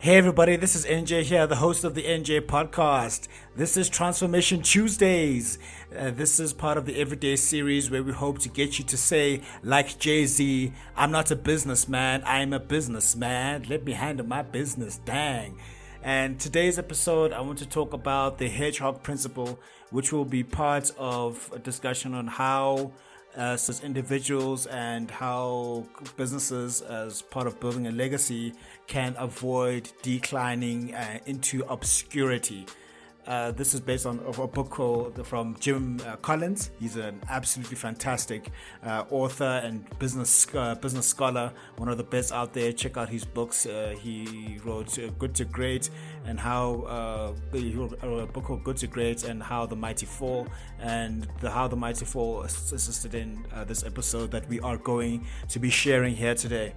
Hey everybody, this is NJ here, the host of the NJ podcast. This is Transformation Choosedays. This is part of the Everyday series where we hope to get you to say, like Jay-Z, I'm not a businessman, I'm a businessman. Let me handle my business, dang. And today's episode, I want to talk about the Hedgehog principle, which will be part of a discussion on how as individuals and how businesses, as part of building a legacy, can avoid declining into obscurity. This is based on a book called from Jim Collins. He's an absolutely fantastic author and business scholar, one of the best out there. Check out his books. He wrote Good to Great and how he wrote a book called Good to Great and How the Mighty Fall, and How the Mighty Fall assisted in this episode that we are going to be sharing here today.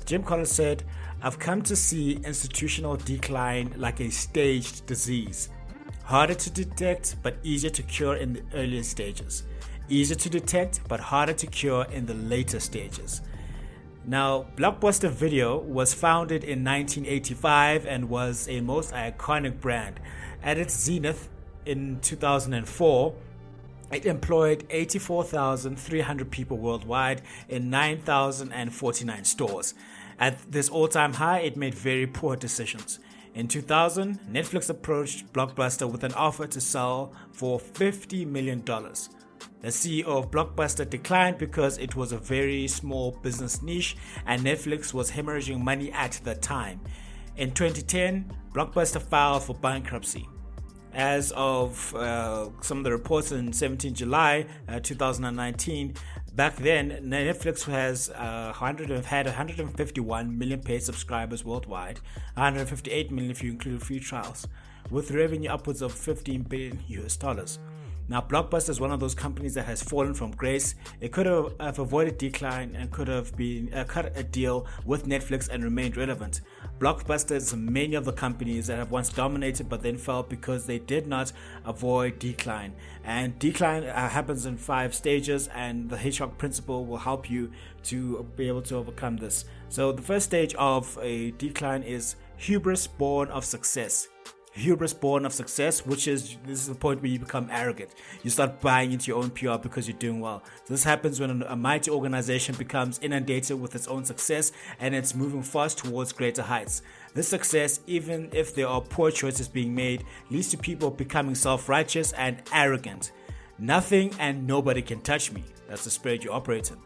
Jim Collins said, I've come to see institutional decline like a staged disease. Harder to detect, but easier to cure in the earlier stages. Easier to detect, but harder to cure in the later stages. Now, Blockbuster Video was founded in 1985 and was a most iconic brand. At its zenith in 2004, it employed 84,300 people worldwide in 9,049 stores. At this all-time high, it made very poor decisions. In 2000, Netflix approached Blockbuster with an offer to sell for $50 million. The CEO of Blockbuster declined because it was a very small business niche and Netflix was hemorrhaging money at the time. In 2010, Blockbuster filed for bankruptcy. As of some of the reports in 17 July 2019, back then Netflix had 151 million paid subscribers worldwide, 158 million if you include free trials, with revenue upwards of $15 billion. Now, Blockbuster is one of those companies that has fallen from grace. It could have avoided decline and could have been cut a deal with Netflix and remained relevant. Blockbuster is many of the companies that have once dominated but then fell because they did not avoid decline. And decline happens in 5 stages, and the Hedgehog principle will help you to be able to overcome this. So the first stage of a decline is hubris born of success. Hubris born of success, this is the point where you become arrogant. You start buying into your own PR because you're doing well. So this happens when a mighty organization becomes inundated with its own success and it's moving fast towards greater heights. This success, even if there are poor choices being made, leads to people becoming self-righteous and arrogant. Nothing and nobody can touch me. That's the spirit you operate in.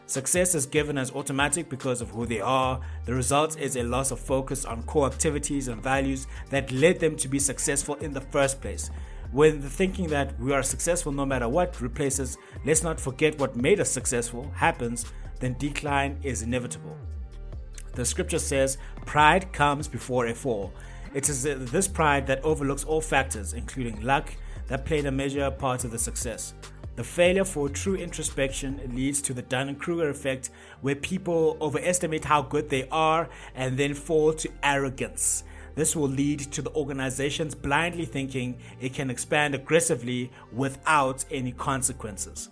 Success is given as automatic because of who they are. The result is a loss of focus on core activities and values that led them to be successful in the first place. When the thinking that we are successful no matter what replaces let's not forget what made us successful happens, then decline is inevitable. The scripture says, pride comes before a fall. It is this pride that overlooks all factors, including luck, that played a major part of the success. The failure for true introspection leads to the Dunning-Kruger effect, where people overestimate how good they are and then fall to arrogance. This will lead to the organizations blindly thinking it can expand aggressively without any consequences.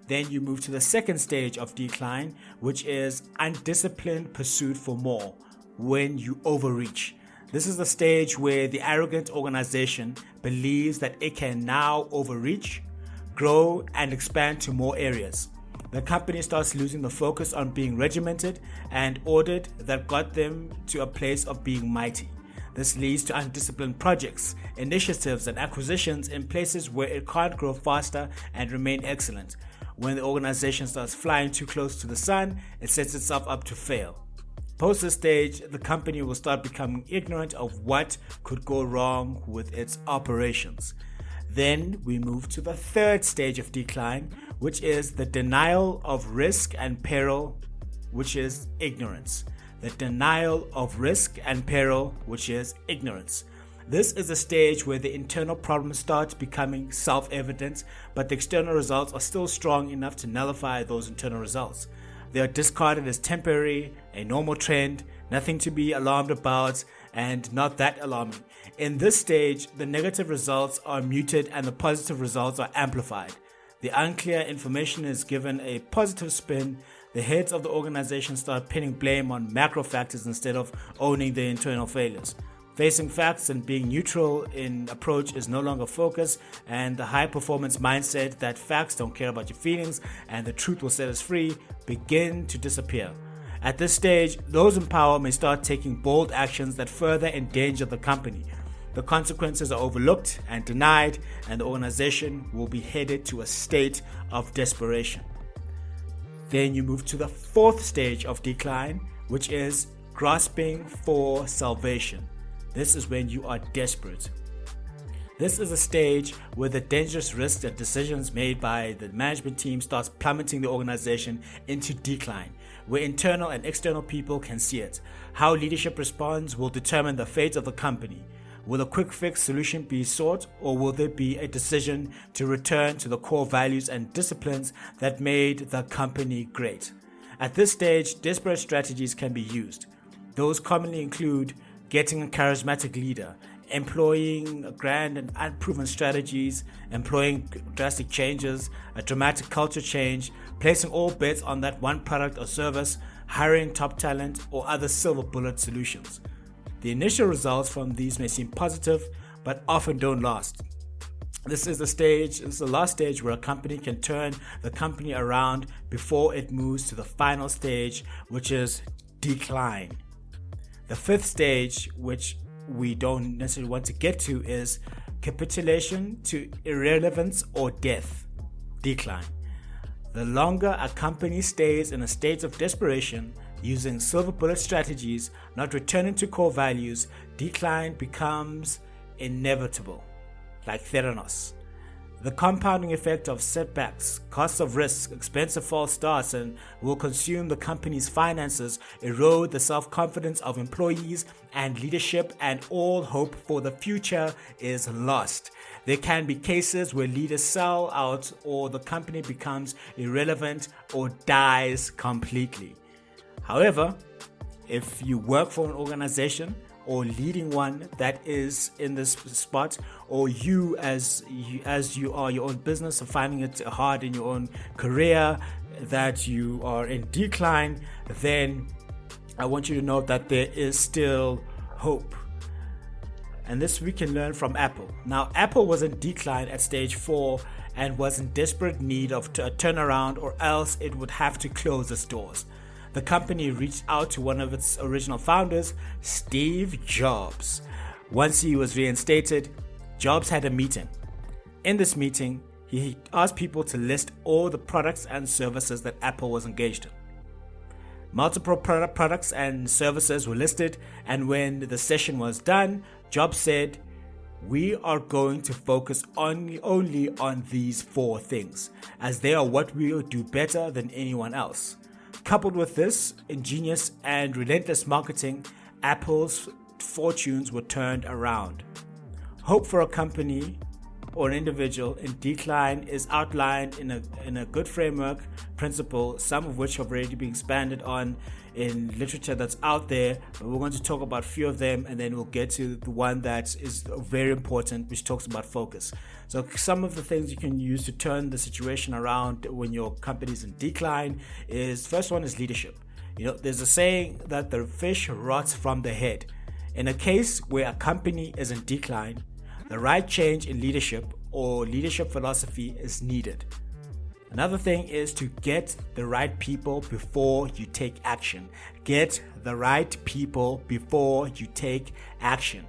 Then you move to the second stage of decline, which is undisciplined pursuit for more, when you overreach. This is the stage where the arrogant organization believes that it can now overreach, grow, and expand to more areas. The company starts losing the focus on being regimented and ordered that got them to a place of being mighty. This leads to undisciplined projects, initiatives, and acquisitions in places where it can't grow faster and remain excellent. When the organization starts flying too close to the sun, it sets itself up to fail. Post this stage, the company will start becoming ignorant of what could go wrong with its operations. Then we move to the third stage of decline, which is the denial of risk and peril, which is ignorance. The denial of risk and peril, which is ignorance. This is a stage where the internal problems start becoming self-evident, but the external results are still strong enough to nullify those internal results. They are discarded as temporary, a normal trend, nothing to be alarmed about, and not that alarming. In this stage, the negative results are muted and the positive results are amplified. The unclear information is given a positive spin. The heads of the organization start pinning blame on macro factors instead of owning their internal failures. Facing facts and being neutral in approach is no longer focus, and the high performance mindset that facts don't care about your feelings and the truth will set us free begin to disappear. At this stage, those in power may start taking bold actions that further endanger the company. The consequences are overlooked and denied, and the organization will be headed to a state of desperation. Then you move to the fourth stage of decline, which is grasping for salvation. This is when you are desperate. This is a stage where the dangerous risks and decisions made by the management team starts plummeting the organization into decline, where internal and external people can see it. How leadership responds will determine the fate of the company. Will a quick fix solution be sought, or will there be a decision to return to the core values and disciplines that made the company great? At this stage, desperate strategies can be used. Those commonly include getting a charismatic leader, employing grand and unproven strategies, employing drastic changes, a dramatic culture change, placing all bets on that one product or service, hiring top talent, or other silver bullet solutions. The initial results from these may seem positive, but often don't last. This is the last stage where a company can turn the company around before it moves to the final stage, which is decline. The fifth stage, which we don't necessarily want to get to, is capitulation to irrelevance or death, decline. The longer a company stays in a state of desperation, using silver bullet strategies, not returning to core values, decline becomes inevitable, like Theranos. The compounding effect of setbacks, costs of risk, expensive false starts, and will consume the company's finances, erode the self-confidence of employees and leadership, and all hope for the future is lost. There can be cases where leaders sell out, or the company becomes irrelevant or dies completely. However, if you work for an organization or leading one that is in this spot, or you as you are your own business or finding it hard in your own career, that you are in decline, then I want you to know that there is still hope. And this we can learn from Apple. Now, Apple was in decline at stage 4 and was in desperate need of a turnaround, or else it would have to close its doors. The company reached out to one of its original founders, Steve Jobs. Once he was reinstated, Jobs had a meeting. In this meeting, he asked people to list all the products and services that Apple was engaged in. Multiple products and services were listed, and when the session was done, Jobs said, "We are going to focus only on these 4 things, as they are what we will do better than anyone else." Coupled with this ingenious and relentless marketing, Apple's fortunes were turned around. Hope for a company or an individual in decline is outlined in a good framework principle, some of which have already been expanded on in literature that's out there, but we're going to talk about a few of them, and then we'll get to the one that is very important, which talks about focus. So some of the things you can use to turn the situation around when your company is in decline is, first one is leadership. There's a saying that the fish rots from the head. In a case where a company is in decline, the right change in leadership or leadership philosophy is needed. Another thing is to get the right people before you take action. Get the right people before you take action.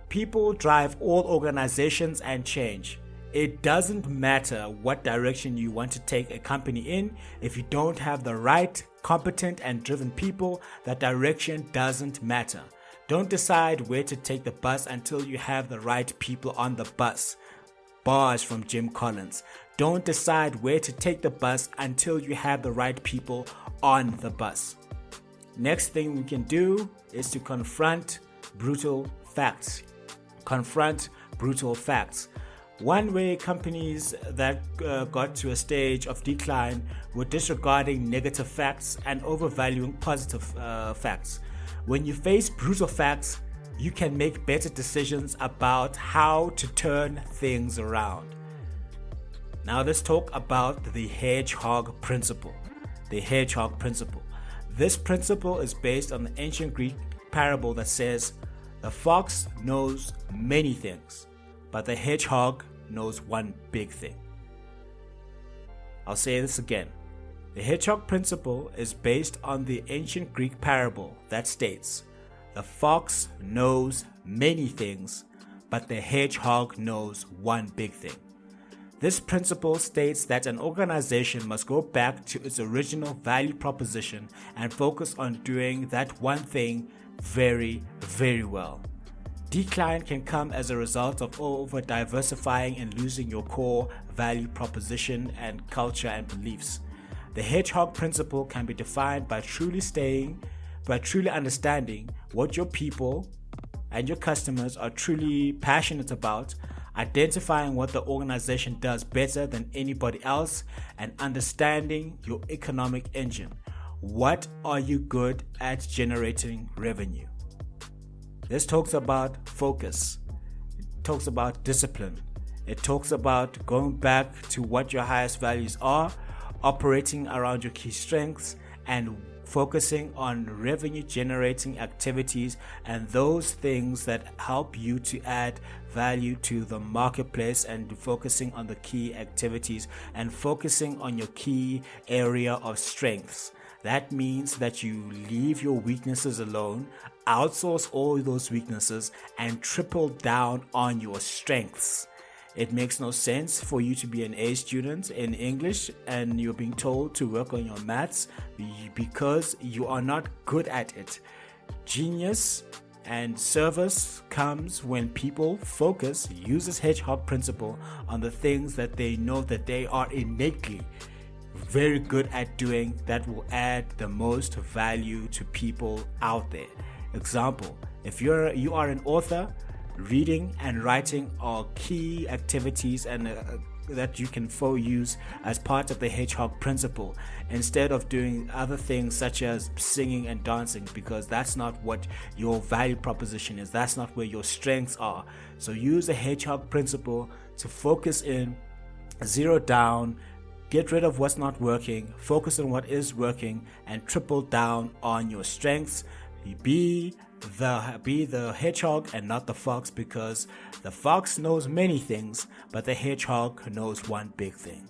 People drive all organizations and change. It doesn't matter what direction you want to take a company in. If you don't have the right, competent, and driven people, that direction doesn't matter. Don't decide where to take the bus until you have the right people on the bus. Bars from Jim Collins. Don't decide where to take the bus until you have the right people on the bus. Next thing we can do is to confront brutal facts. Confront brutal facts. One way companies that got to a stage of decline were disregarding negative facts and overvaluing positive facts. When you face brutal facts, you can make better decisions about how to turn things around. Now let's talk about the Hedgehog principle. The Hedgehog principle. This principle is based on the ancient Greek parable that says, the fox knows many things, but the hedgehog knows one big thing. I'll say this again. The hedgehog principle is based on the ancient Greek parable that states, the fox knows many things, but the hedgehog knows one big thing. This principle states that an organization must go back to its original value proposition and focus on doing that one thing very, very well. Decline can come as a result of over diversifying and losing your core value proposition and culture and beliefs. The hedgehog principle can be defined by truly understanding what your people and your customers are truly passionate about, identifying what the organization does better than anybody else, and understanding your economic engine. What are you good at generating revenue? This talks about focus. It talks about discipline. It talks about going back to what your highest values are, operating around your key strengths, and focusing on revenue generating activities and those things that help you to add value to the marketplace, and focusing on the key activities and focusing on your key area of strengths. That means that you leave your weaknesses alone, outsource all those weaknesses, and triple down on your strengths. It makes no sense for you to be an A student in English and you're being told to work on your maths because you are not good at it. Genius and service comes when people use this hedgehog principle on the things that they know that they are innately very good at doing, that will add the most value to people out there. Example, if you are an author, reading and writing are key activities and that you can use as part of the hedgehog principle, instead of doing other things such as singing and dancing, because that's not what your value proposition is. That's not where your strengths are. So use the hedgehog principle to focus in, zero down, get rid of what's not working, focus on what is working, and triple down on your strengths. Be the hedgehog and not the fox, because the fox knows many things, but the hedgehog knows one big thing.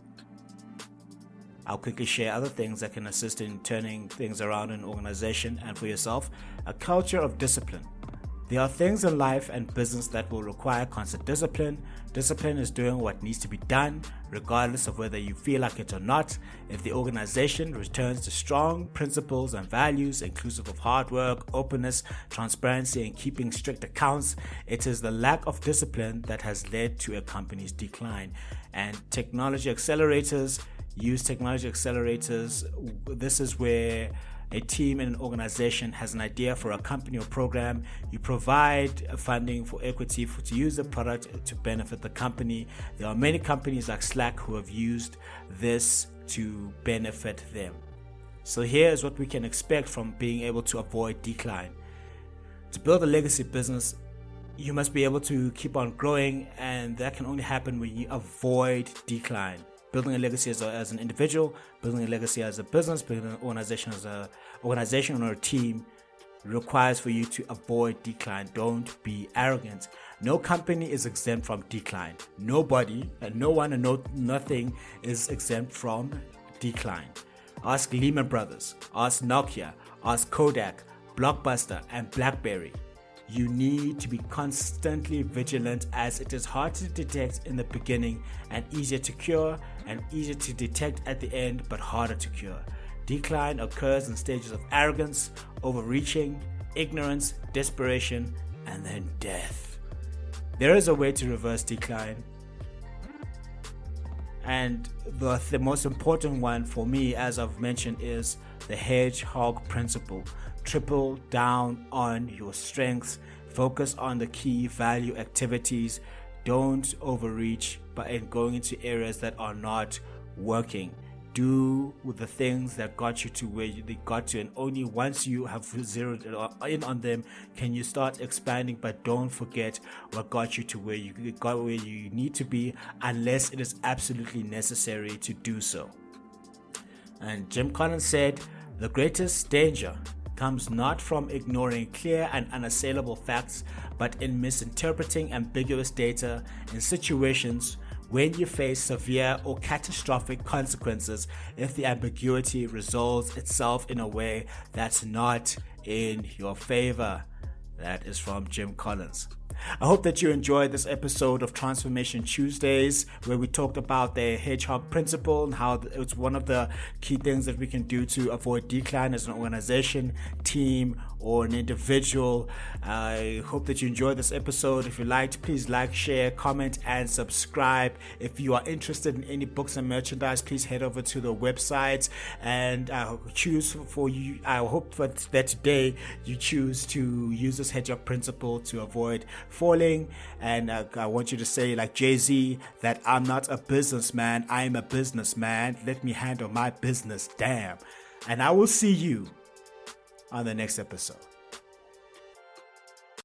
I'll quickly share other things that can assist in turning things around in an organization and for yourself. A culture of discipline. There are things in life and business that will require constant discipline. Discipline is doing what needs to be done, regardless of whether you feel like it or not. If the organization returns to strong principles and values, inclusive of hard work, openness, transparency, and keeping strict accounts, it is the lack of discipline that has led to a company's decline. And technology accelerators, use technology accelerators. This is where a team in an organization has an idea for a company or program. You provide funding for equity to use the product to benefit the company. There are many companies like Slack who have used this to benefit them. So here is what we can expect from being able to avoid decline. To build a legacy business, you must be able to keep on growing, and that can only happen when you avoid decline. Building a legacy as an individual, building a legacy as a business, building an organization as an organization or a team requires for you to avoid decline. Don't be arrogant. No company is exempt from decline. Nobody and no one and nothing is exempt from decline. Ask Lehman Brothers, ask Nokia, ask Kodak, Blockbuster, and BlackBerry. You need to be constantly vigilant, as it is hard to detect in the beginning and easier to cure, and easier to detect at the end but harder to cure. Decline occurs in stages of arrogance, overreaching, ignorance, desperation, and then death. There is a way to reverse decline, and the most important one for me, as I've mentioned, is the hedgehog principle. Triple down on your strengths. Focus on the key value activities. Don't overreach in going into areas that are not working. do with the things that got you to where they got to, and only once you have zeroed in on them can you start expanding. But don't forget what got you to where you got, where you need to be, unless it is absolutely necessary to do so. And Jim Collins said, the greatest danger comes not from ignoring clear and unassailable facts, but in misinterpreting ambiguous data in situations when you face severe or catastrophic consequences if the ambiguity resolves itself in a way that's not in your favor. That is from Jim Collins. I hope that you enjoyed this episode of Transformation Tuesdays, where we talked about the Hedgehog principle and how it's one of the key things that we can do to avoid decline as an organization, team, or an individual. I hope that you enjoyed this episode. If you liked, please like, share, comment, and subscribe. If you are interested in any books and merchandise, please head over to the website and choose for you. I hope that today you choose to use this Hedgehog principle to avoid falling. And I want you to say, like Jay-Z, that I'm not a businessman, I'm a businessman. Let me handle my business, damn. And I will see you on the next episode.